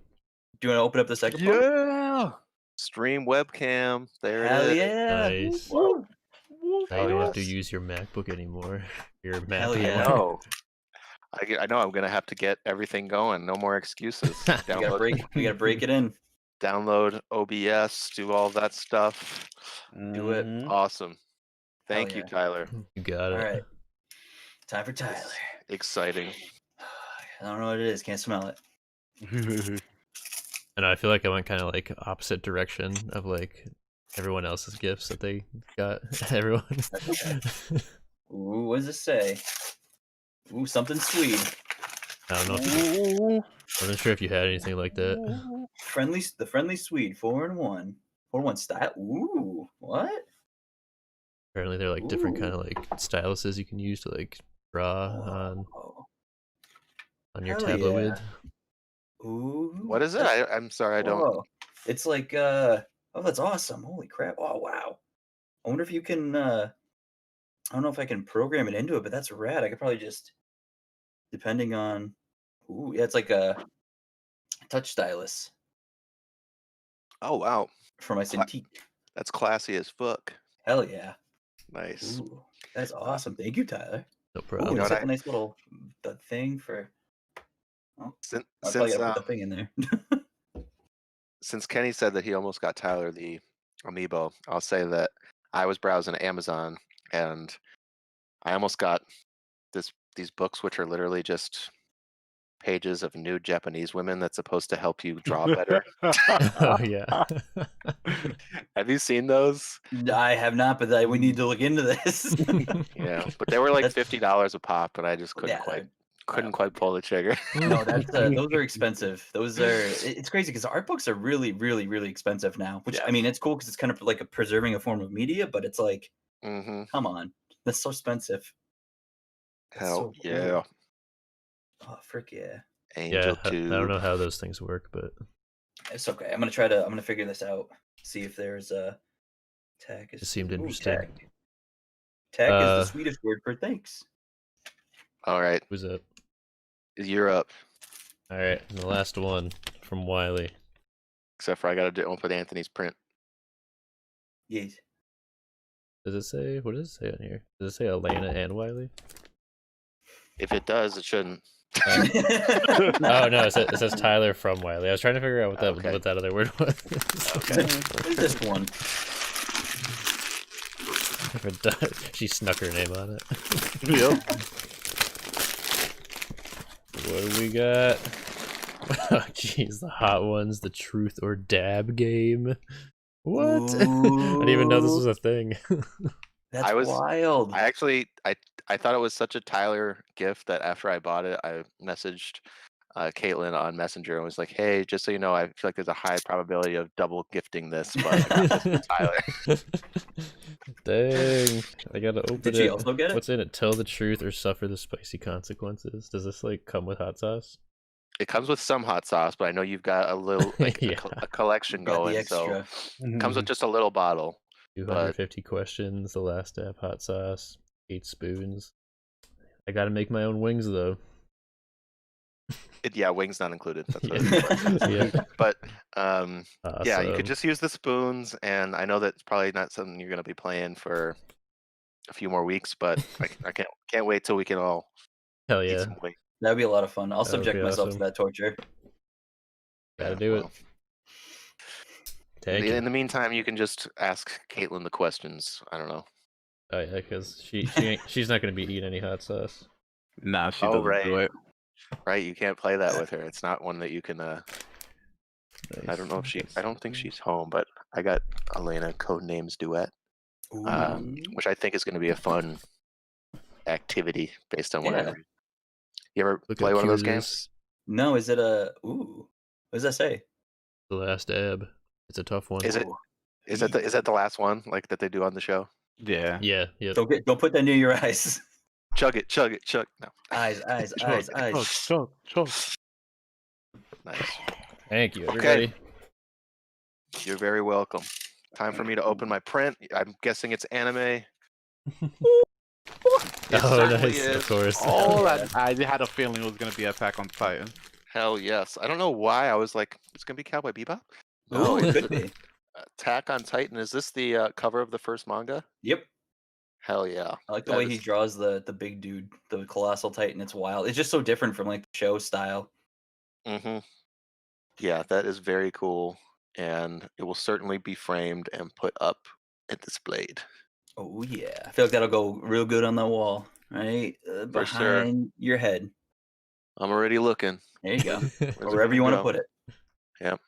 Do you want to open up the second one? Yeah. Stream webcam. There Hell it is. yeah. Nice. Woo. Now you don't have to yes. use your MacBook anymore. Your Hell Mac. yeah. No. I know I'm gonna have to get everything going. No more excuses. We gotta break it in. Download OBS, do all that stuff. Do it. Mhm. Awesome. Thank you, yeah. Tyler. You got All it. right. Time for Tyler. Exciting. I don't know what it is. Can't smell it. And I feel like I went kind of like opposite direction of like everyone else's gifts that they got. Everyone. Ooh, what does it say? Ooh, something sweet. I don't know. I wasn't sure if you had anything like that. The friendly Swede, 4-in-1. 4-in-1 style. Ooh, what? Apparently, they're like different kind Ooh. of like styluses you can use to like draw Oh, on your hell tablet yeah. with. Ooh. What is it? I'm sorry, I don't. Whoa. It's like oh, that's awesome. Holy crap. Oh wow. I wonder if you can I don't know if I can program it into it, but that's rad. I could probably just depending on ooh, yeah, it's like a touch stylus Oh wow, for my Cla- Cintiq. that's classy as fuck. Hell yeah. Nice. Ooh. That's awesome. Thank you, Tyler. No Ooh, problem. and know it's what like a nice little the thing for oh, Since I probably since gotta put the thing in there. since Kenny said that he almost got Tyler the amiibo, I'll say that I was browsing Amazon and I almost got these books, which are literally just pages of nude Japanese women that's supposed to help you draw better. Oh yeah. Have you seen those? I have not, but we need to look into this. Yeah, but they were like That's- $50 a pop, and I just couldn't Yeah, quite probably pull the trigger. No, that's those are expensive. Those are it's crazy because art books are really, really, really expensive now. Which Yeah. I mean, it's cool because it's kind of like preserving a form of media, but it's like, Mm-hmm. come on, that's so expensive. That's Hell so cool. yeah, Oh frick yeah! Angel Yeah, I don't know Tube. how those things work, but It's okay. I'm gonna figure this out. See if there's a tag. it seemed Ooh, interesting. tag. Tag is the Swedish word for thanks. All right, Who's up? you're up. All right, and the last one from Wiley. Except for I got to open Anthony's print. Yes. Does it say? What does it say on here? Does it say Elena and Wiley? If it does, it shouldn't. Oh no, it says Tyler from Wiley. I was trying to figure out what that other word was. Okay. This one. If it does, she snuck her name on it. Yep. What do we got? Oh jeez, the hot ones, the truth or dab game. What? I didn't even know this was a thing. That's was- wild. I actually, I thought it was such a Tyler gift that after I bought it, I messaged Caitlin on Messenger and was like, "Hey, just so you know, I feel like there's a high probability of double gifting this, but I got this for Tyler." Dang, I gotta open Did it. she also get it? What's in it? Tell the truth or suffer the spicy consequences. Does this like come with hot sauce? It comes with some hot sauce, but I know you've got a little like Yeah. a collection Got the going, so extra. it comes with just a little bottle. 250 questions, the last dab hot sauce, 8 spoons. I gotta make my own wings though. Yeah, wings not included. That's what Yeah. it is. But yeah, you Awesome. could just use the spoons, and I know that's probably not something you're gonna be playing for a few more weeks, but I can't wait till we can all Hell eat yeah, some wings. That'd be a lot of fun. I'll That would subject be myself awesome. to that torture. gotta Yeah, do well, it. Thank you. in the meantime, you can just ask Caitlin the questions. I don't know. Oh yeah, because she's not gonna be eating any hot sauce. Nah, she Oh, doesn't right. do it. Right, you can't play that with her. It's not one that you can. I Nice. don't know if she. I don't think she's home, but I got Elena Codenames Duet, Ooh. which I think is going to be a fun activity based on what I Yeah. read. You ever Look play how one of those cute it is. games? No, is it a ooh? What does that say? The last dab. It's a tough one. Is it? Ooh. Is that the last one like that they do on the show? Yeah. Yeah. Yep. Don't put that near your eyes. Chug it, chug it, chug. No, Eyes. Chug. nice. Thank you, Okay. everybody. You're very welcome. Time for me to open my print. I'm guessing it's anime. It Oh, certainly nice. is. Of course. Oh, I had a feeling it was gonna be Attack on Titan. Hell yes. I don't know why I was like, it's gonna be Cowboy Bebop. No, No, it it's could be. Attack on Titan. Is this the cover of the first manga? Yep. Hell yeah. I like the That way he is- draws the big dude, the colossal titan. It's wild. It's just so different from like the show style. Mhm. Yeah, that is very cool, and it will certainly be framed and put up and displayed. Oh yeah, I feel like that'll go real good on the wall, right For sure. behind your head. I'm already looking. There you go. Where's it Or wherever you gonna want to go? put it. Yep.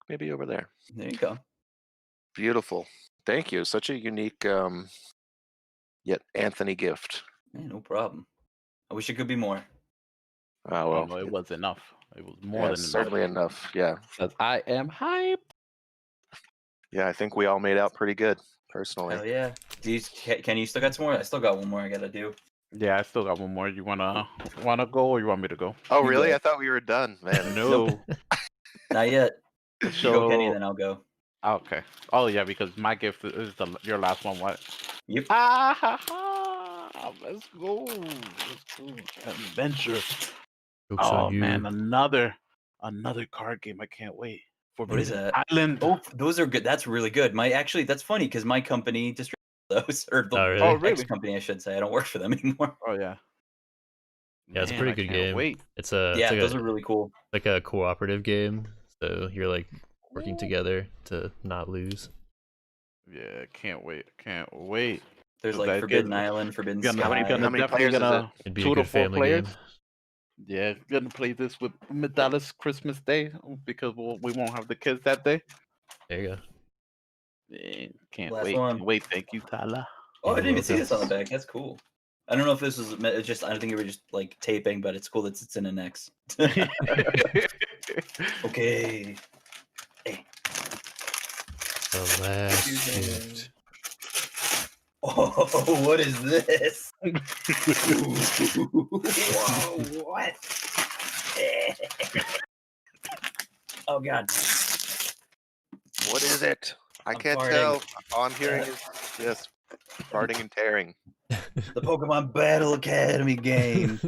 Maybe over there. There you go. Beautiful. Thank you. Such a unique yet Anthony gift. Yeah, no problem. I wish it could be more. Oh Oh, well. no, it was enough. It was more Yeah, than it's enough. certainly enough. Yeah. Because I am hyped. Yeah, I think we all made out pretty good, personally. Hell yeah. Kenny, you still got some more? I still got one more I gotta do. Yeah, I still got one more. You wanna go or you want me to go? Oh You really? go. I thought we were done, man. No. Not yet. You go, Kenny, and then I'll go. Okay. Oh yeah, because my gift is your last one. What? Yep. Ah ha ha! Let's go. Let's go. Adventure. Joke's Oh on you. man, another card game. I can't wait. What is that? Island. Oh, those are good. That's really good. That's funny because my company distributes those, or the Oh, really? Oh, really? ex-company, I should say. I don't work for them anymore. Oh yeah. Yeah, it's a Man, pretty I good can't game. Wait. It's a Yeah, it's those are really cool. like a cooperative game, so you're like working together to not lose. Yeah, can't wait. Can't wait. There's Does like that Forbidden get- Island, Forbidden Gonna, Sky. How many definitely players is gonna It'd be a 2 to good 4 family players. game. Yeah, gonna play this with Dallas Christmas Day because we won't have the kids that day. There you go. Yeah, can't Last wait. one. Can't wait. Thank you, Tyler. Oh, I You're didn't even see welcome. this on the back. That's cool. I don't know if this was just. I don't think you were just like taping, but it's cool that it's in an X. Okay. Hey. The last Excuse me. gift. Oh, what is this? Whoa, what? Oh God. What is it? I I'm can't farting. tell. All I'm hearing is just farting and tearing. The Pokemon Battle Academy game.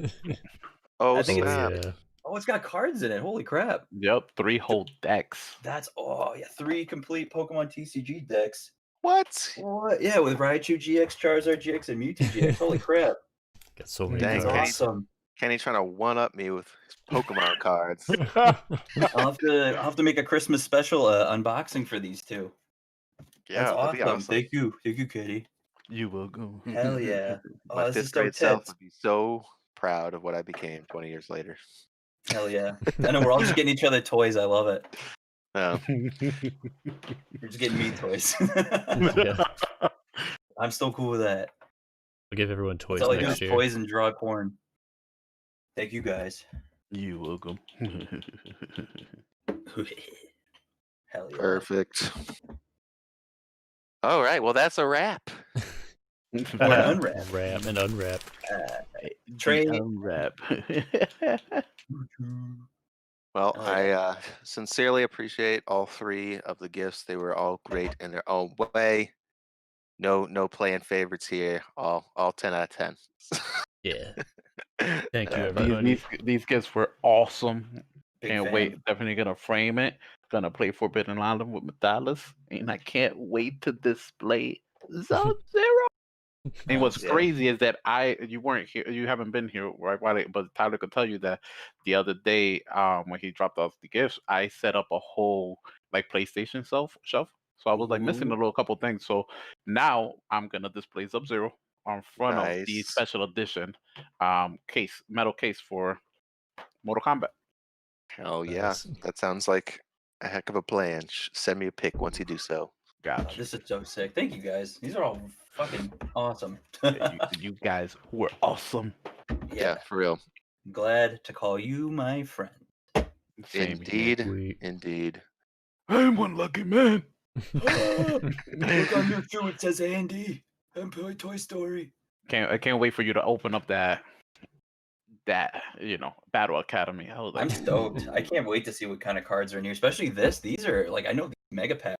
Oh I think it's- snap! yeah. Oh, it's got cards in it. Holy crap. Yep, 3 whole decks. That's 3 complete Pokemon TCG decks. What? What? Yeah, with Raichu GX, Charizard GX, and Mewtwo GX. Holy crap. Got so many Dang, That's Kenny. cards. awesome. Kenny trying to one up me with his Pokemon cards. I'll have to make a Christmas special unboxing for these two. Yeah, That's that'd be awesome. Thank you, Kitty. You will go. Hell yeah. My Oh, this is fifth so grade self tits. would be so proud of what I became 20 years later. Hell yeah. I know we're all just getting each other toys. I love it. Oh, We're just getting me toys. Yeah. I'm still cool with that. We'll give everyone toys That's all I do next is year. toys and draw porn. Thank you guys. You will go. Hell yeah. perfect. All right, well that's a wrap. Or an unwrap. Wrap and unwrap. Trey- Unwrap. Well, Oh, yeah. I sincerely appreciate all 3 of the gifts. They were all great in their own way. No playing favorites here. All 10 out of 10. Yeah. Thank you, Uh, everybody. These gifts were awesome. Big Can't fan. wait. Definitely gonna frame it. Gonna play Forbidden Island with Dallas, and I can't wait to display Sub-Zero. And what's Yeah. crazy is that you weren't here, you haven't been here, right? But Tyler could tell you that the other day, when he dropped off the gifts, I set up a whole like PlayStation shelf. So I was like missing a Ooh. little couple things. So now I'm gonna display Sub-Zero on front of the Nice. special edition metal case for Mortal Kombat. Hell yeah, Nice. that sounds like a heck of a plan. Send me a pic once you do so. Gotcha. This is so sick. Thank you guys. These are all fucking awesome. you guys were awesome. Yeah, for real. Glad to call you my friend. Same here. Indeed, Sweet. indeed. I'm one lucky man. Look on your shoe, it says Andy. And play Toy Story. I can't wait for you to open up that Battle Academy. I was I'm like, stoked. I can't wait to see what kind of cards are in here, especially this. These are like I know these mega packs.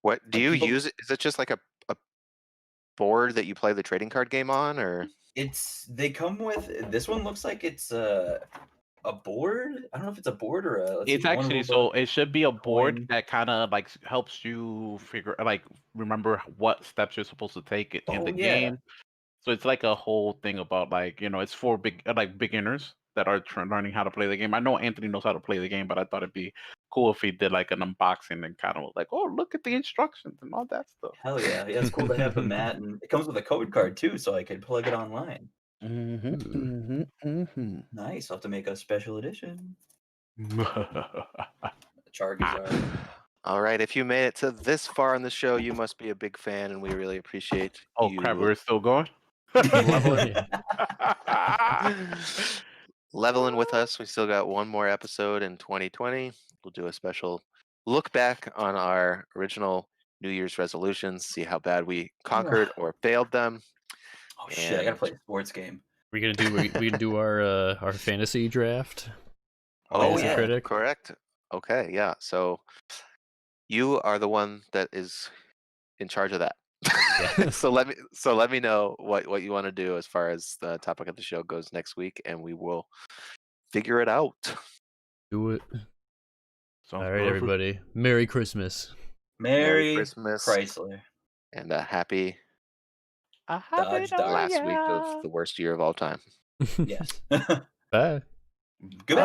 What do Like, you people- use? Is it just like a board that you play the trading card game on, or They come with this one. Looks like it's a board. I don't know if it's a board or a. let's it's see, one actually little so it should be a board coin. that kind of like helps you remember what steps you're supposed to take in Oh, the yeah. game. So it's like a whole thing about it's for beginners that are learning how to play the game. I know Anthony knows how to play the game, but I thought it'd be cool if he did like an unboxing and kind of like, oh, look at the instructions and all that stuff. Hell yeah! Yeah, it's cool to have the mat, and it comes with a code card too, so I could plug it online. Nice. I'll have to make a special edition. Charizard. All right, if you made it to this far in the show, you must be a big fan, and we really appreciate Oh you crap, we're still going. leveling with us. We still got one more episode in 2020. We'll do a special look back on our original New Year's resolutions, see how bad we conquered or failed them. Oh shit! I gotta play a sports game. we can do our fantasy draft. Oh Fantasy yeah, critic. correct. Okay, yeah. So you are the one that is in charge of that. Yeah. so let me know what you want to do as far as the topic of the show goes next week, and we will figure it out. Do it. Sounds All right, perfect. everybody. Merry Christmas. Merry Christmas Chrysler. and a happy Dodge, Dodge. last week of the worst year of all time. Yes. Bye. Goodbye.